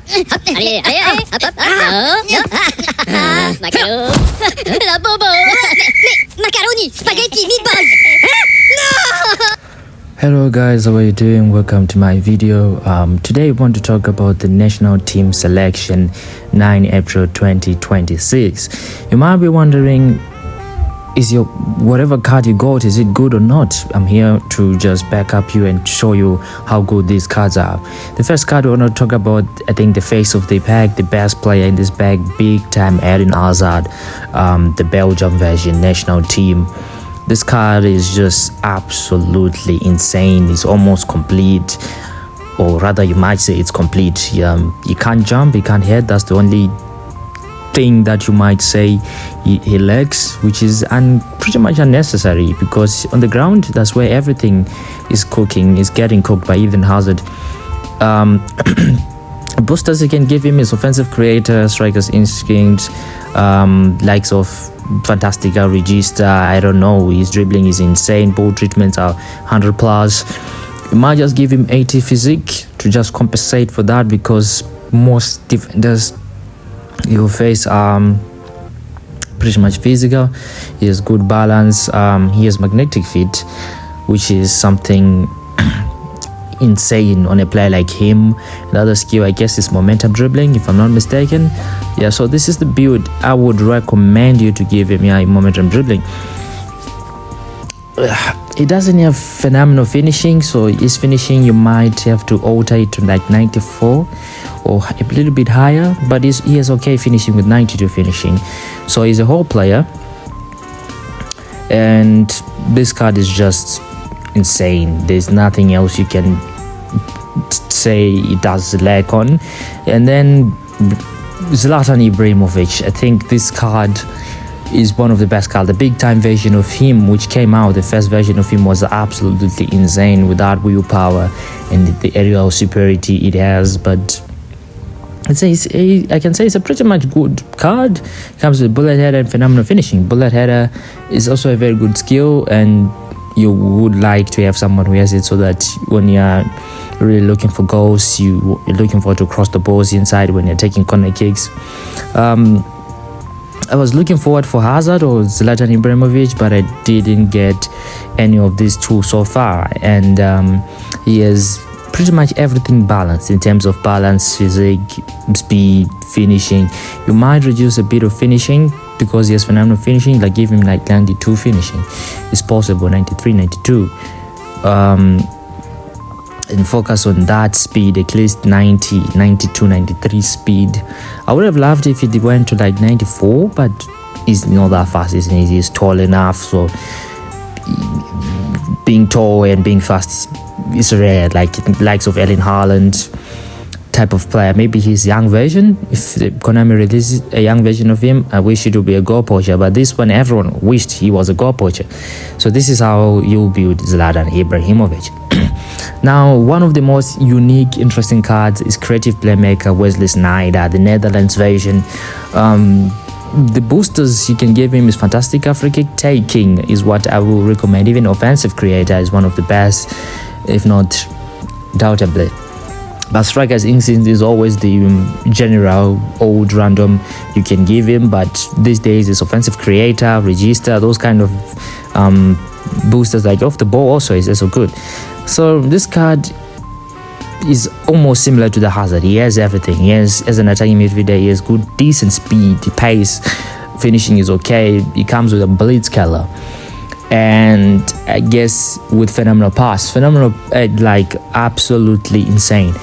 Allez, allez, hop, hop, Macaro. La bobo. Mais macaroni, spaghetti, meatballs. Hello guys, how are you doing? Welcome to my video. Today we want to talk about the national team selection 9 April 2026. You might be wondering, is your whatever card you got, is it good or not? I'm here to just back up you and show you how good these cards are. The first card we want to talk about, I think the face of the pack, the best player in this pack, big time Eden Hazard, the Belgium version national team. This card is just absolutely insane. It's almost complete, or rather you might say it's complete. He can't jump, he can't hit. That's the only thing that you might say he lacks, which is pretty much unnecessary, because on the ground that's where everything is cooking, is getting cooked by Eden Hazard. Boosters you can give him is offensive creator, striker's instinct, likes of Fantastica Regista. I don't know, his dribbling is insane, ball treatments are 100 plus. You might just give him 80 physique to just compensate for that, because most defenders you face pretty much physical. He has good balance, he has magnetic feet, which is something insane on a player like him. Another skill I guess is momentum dribbling, if I'm not mistaken. Yeah, so this is the build I would recommend you to give him. Yeah, momentum dribbling. He doesn't have phenomenal finishing, so his finishing you might have to alter it to like 94 or a little bit higher, but he has okay finishing with 92 finishing. So he's a whole player, and this card is just insane. There's nothing else you can say it does lack on. And then Zlatan Ibrahimovic, I think this card is one of the best cards. The big time version of him which came out, the first version of him was absolutely insane without willpower and the aerial superiority it has. But I can say it's a pretty much good card. It comes with bullet header and phenomenal finishing. Bullet header is also a very good skill, and you would like to have someone who has it, so that when you're really looking for goals, you're looking for to cross the balls inside when you're taking corner kicks. I was looking forward for Hazard or Zlatan Ibrahimovic, but I didn't get any of these two so far. And he has pretty much everything balanced in terms of balance, physique, speed, finishing. You might reduce a bit of finishing because he has phenomenal finishing, like give him like 92 finishing. It's possible, 93, 92. And focus on that speed, at least 90, 92, 93 speed. I would have loved if it went to like 94, but he's not that fast, isn't he? He's tall enough, so being tall and being fast is rare, like the likes of Erling Haaland type of player. Maybe his young version, if Konami releases a young version of him, I wish it would be a goal poacher, but this one everyone wished he was a goal poacher. So this is how you build Zlatan Ibrahimovic. Now, one of the most unique, interesting cards is Creative Playmaker Wesley Sneijder, the Netherlands version. The boosters you can give him is Fantastica Free Kick Taking is what I will recommend. Even Offensive Creator is one of the best, if not doubtably. But Striker's Instinct is always the general old random you can give him, but these days it's Offensive Creator, Regista, those kind of boosters like off the ball also is also good. So this card is almost similar to the Hazard. He has everything. He has, as an attacking midfielder, he has good, decent speed, pace, finishing is okay. He comes with a Blitzkiller, and I guess with phenomenal pass, like absolutely insane.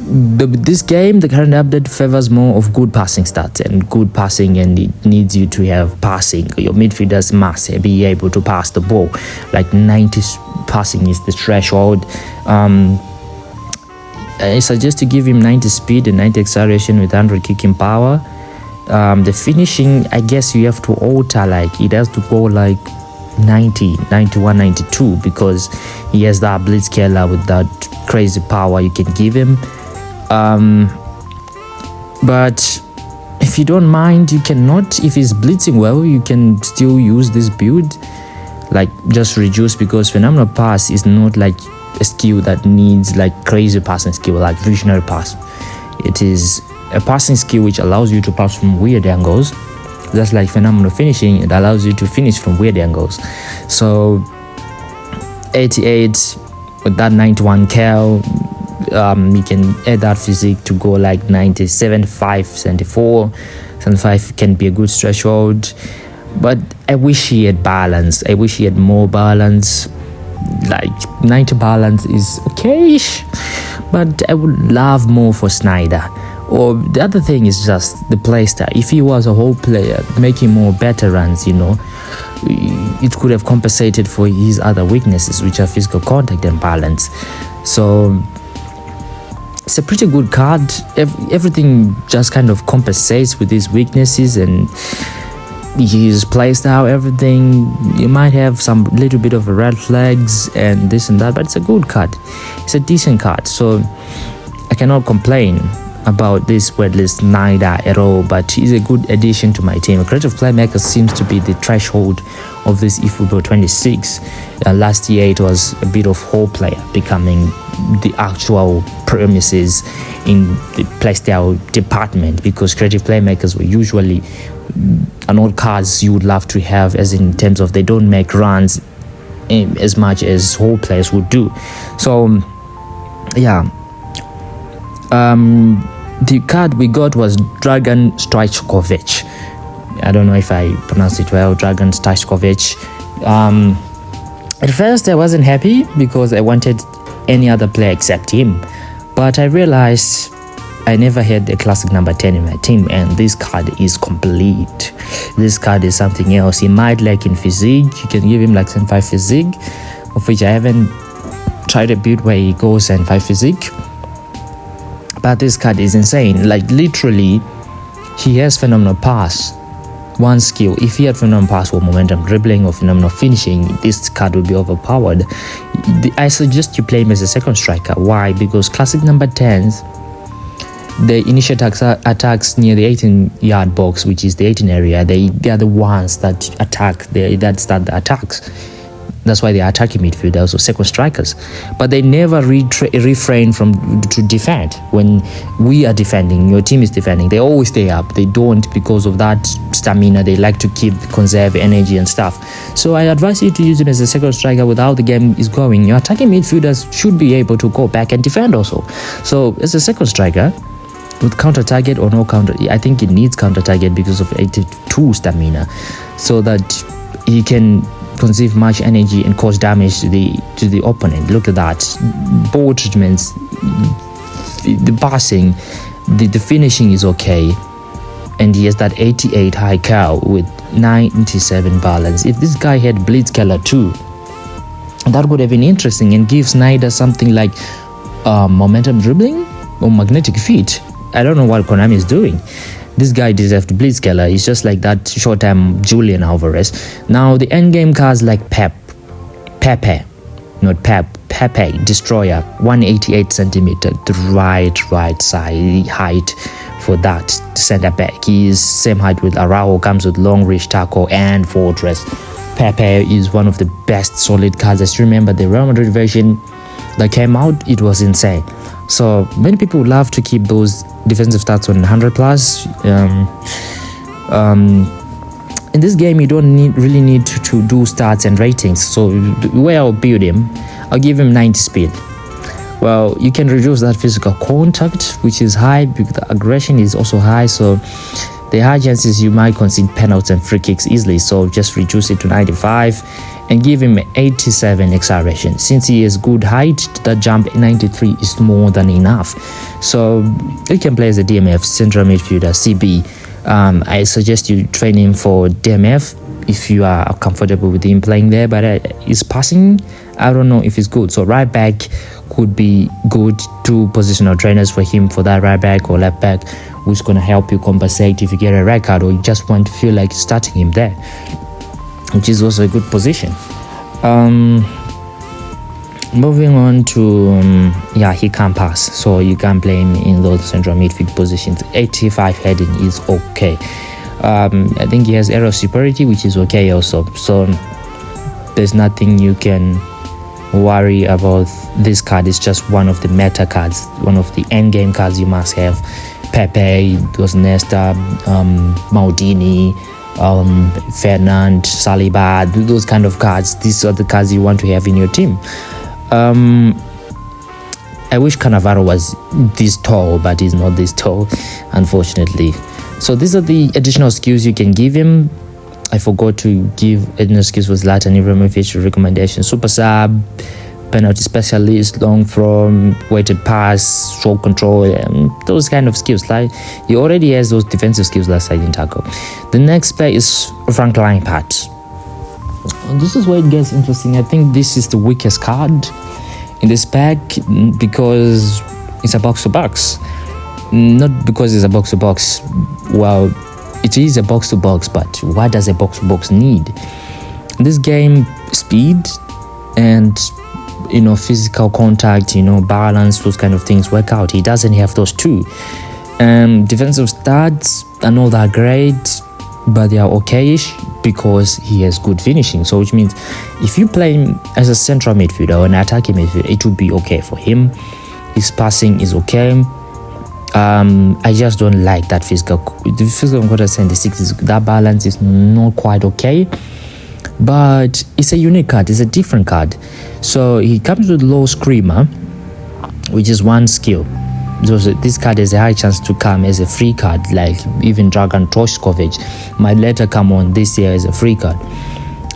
This game, the current update favors more of good passing stats and good passing, and it needs you to have passing. Your midfielders must be able to pass the ball. Like 90 passing is the threshold. I suggest to give him 90 speed and 90 acceleration with 100 kicking power. The finishing, I guess you have to alter, like it has to go like 90, 91, 92, because he has that Blitzkiller with that crazy power you can give him. But if you don't mind, you cannot, if he's blitzing well, you can still use this build, like just reduce, because phenomenal pass is not like a skill that needs like crazy passing skill, like visionary pass. It is a passing skill which allows you to pass from weird angles. Just like phenomenal finishing, it allows you to finish from weird angles. So 88 with that 91 cal, you can add that physique to go like 90, 75, 74. 75 can be a good threshold, but I wish he had balance. I wish he had more balance. Like 90 balance is okay-ish, but I would love more for Sneijder. Or the other thing is just the playstyle. If he was a whole player, making more better runs, it could have compensated for his other weaknesses, which are physical contact and balance. So it's a pretty good card. Everything just kind of compensates with his weaknesses and his playstyle, everything. You might have some little bit of red flags and this and that, but it's a good card. It's a decent card. So I cannot complain about this wordless Sneijder at all, but he's a good addition to my team. A creative playmaker seems to be the threshold of this eFootball 26. Last year it was a bit of whole player becoming the actual premises in the playstyle department, because creative playmakers were usually not cards you would love to have, as in terms of they don't make runs as much as whole players would do. So yeah, the card we got was Dragan Stojkovic. I don't know if I pronounced it well, Dragan Stojkovic. At first I wasn't happy because I wanted any other player except him, but I realized I never had a classic number 10 in my team, and this card is complete. This card is something else. He might lack in physique. You can give him like 75 physique, of which I haven't tried a build where he goes 75 physique. But this card is insane. Like literally, he has phenomenal pass, one skill. If he had phenomenal pass or momentum dribbling or phenomenal finishing, this card would be overpowered. I suggest you play him as a second striker. Why? Because classic number 10s, the initial attacks near the 18-yard box, which is the 18 area, they are the ones that attack. That start the attacks. That's why they are attacking midfielders or second strikers. But they never refrain to defend. When we are defending, your team is defending, they always stay up. They don't, because of that stamina. They like to conserve energy and stuff. So I advise you to use him as a second striker without the game is going. Your attacking midfielders should be able to go back and defend also. So as a second striker, with counter target or no counter, I think it needs counter target because of 82 stamina, so that he can conserve much energy and cause damage to the opponent. Look at that, ball treatments, the passing, the finishing is okay, and he has that 88 high cal with 97 balance. If this guy had Blitzkeller too, that would have been interesting and give Sneijder something like momentum dribbling or magnetic feet. I don't know what Konami is doing. This guy deserved Blitzkeller. He's just like that short-term Julian Alvarez. Now the endgame cards like Pepe, Destroyer, 188 centimeter, the right side height for that center back. He is same height with Araujo, comes with long reach tackle and fortress. Pepe is one of the best solid cards. I still remember the Real Madrid version that came out, it was insane. So many people would love to keep those defensive stats on 100 plus. In this game, you don't really need to do stats and ratings. So where I'll build him, I'll give him 90 speed. Well, you can reduce that physical contact, which is high, because the aggression is also high. So the high chances you might concede penalties and free kicks easily. So just reduce it to 95 and give him 87 acceleration. Since he has good height, that jump 93 is more than enough. So you can play as a DMF, central midfielder, CB. I suggest you train him for DMF if you are comfortable with him playing there, but his passing, I don't know if it's good. So right back could be good. 2 positional trainers for him for that right back or left back, who's going to help you compensate if you get a red card or you just want to feel like starting him there, which is also a good position. Moving on to he can't pass, so you can play him in those central midfield positions. 85 heading is okay. I think he has aerial superiority, which is okay also. So there's nothing you can worry about this card. It's just one of the meta cards, one of the end game cards you must have. Pepe, those Nesta, Maldini, Fernand, Saliba, those kind of cards. These are the cards you want to have in your team. I wish Cannavaro was this tall, but he's not this tall, unfortunately. So these are the additional skills you can give him. I forgot to give additional skills for Zlatan Ibrahimovic recommendation. Super sub, penalty specialist, long throw, weighted pass, shot control, those kind of skills. Like he already has those defensive skills like sliding tackle. The next player is Frank Lampard. This is where it gets interesting. I think this is the weakest card in this pack because it's a box to box. Not because it's a box to box. Well, it is a box to box, but what does a box to box need? In this game, speed and physical contact, balance, those kind of things work out. He doesn't have those two. Defensive stats are not that great, but they are okayish because he has good finishing. So which means if you play him as a central midfielder or an attacking midfielder, it would be okay for him. His passing is okay. I just don't like that physical contact 76. That balance is not quite okay, but it's a unique card. It's a different card. So he comes with low screamer, which is one skill. So this card has a high chance to come as a free card, like even Dragan Troshkovic might later come on this year as a free card.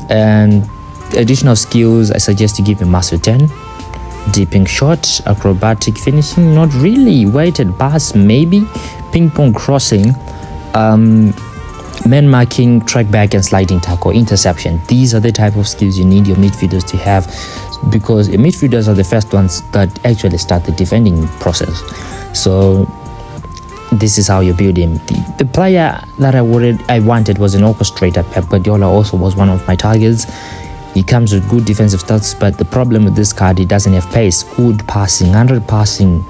And additional skills, I suggest you give him Master 10. Deeping shot, acrobatic finishing, not really, weighted pass maybe, ping pong crossing, man marking, track back and sliding tackle, interception. These are the type of skills you need your midfielders to have, because your midfielders are the first ones that actually start the defending process. So this is how you build him. The player that I wanted was an orchestrator. Pep Guardiola also was one of my targets. He comes with good defensive stats, but the problem with this card, he doesn't have pace. Good passing, 100 passing,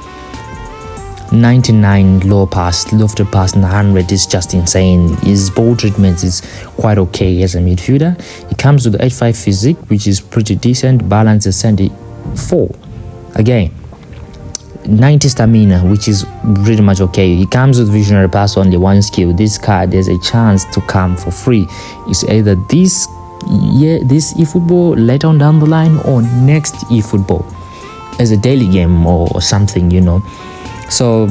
99 low pass, lofted pass, 100 is just insane. His ball treatment is quite okay as a midfielder. He comes with 85 physique, which is pretty decent. Balance is 74. Again, 90 stamina, which is pretty much okay. He comes with visionary pass, only one skill. This card has a chance to come for free. It's either this eFootball later on down the line or next eFootball as a daily game or something, So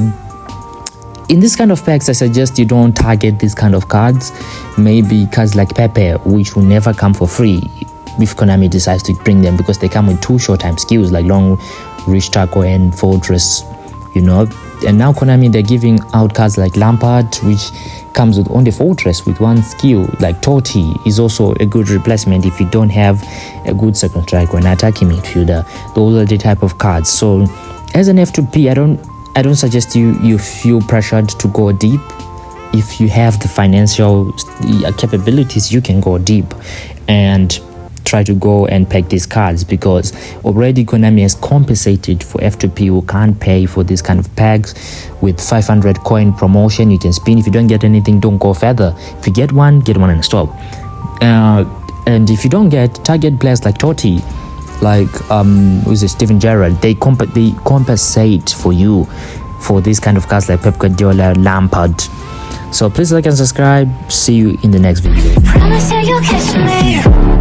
in this kind of packs, I suggest you don't target these kind of cards. Maybe cards like Pepe, which will never come for free if Konami decides to bring them, because they come with two short time skills like long reach tackle and fortress, And now Konami, they're giving out cards like Lampard, which comes with only fortress with one skill. Like Totti is also a good replacement if you don't have a good second striker or an attacking midfielder. Those are the type of cards. So as an F2P, I don't suggest you feel pressured to go deep. If you have the financial capabilities, you can go deep and try to go and pack these cards, because already Konami has compensated for F2P who can't pay for this kind of packs. With 500 coin promotion, you can spin. If you don't get anything, don't go further. If you get one and stop. And if you don't get, target players like Totti, like Steven Gerrard, they compensate for you for these kind of cards like Pep Guardiola, Lampard. So please like and subscribe. See you in the next video. Promise that you'll kiss me.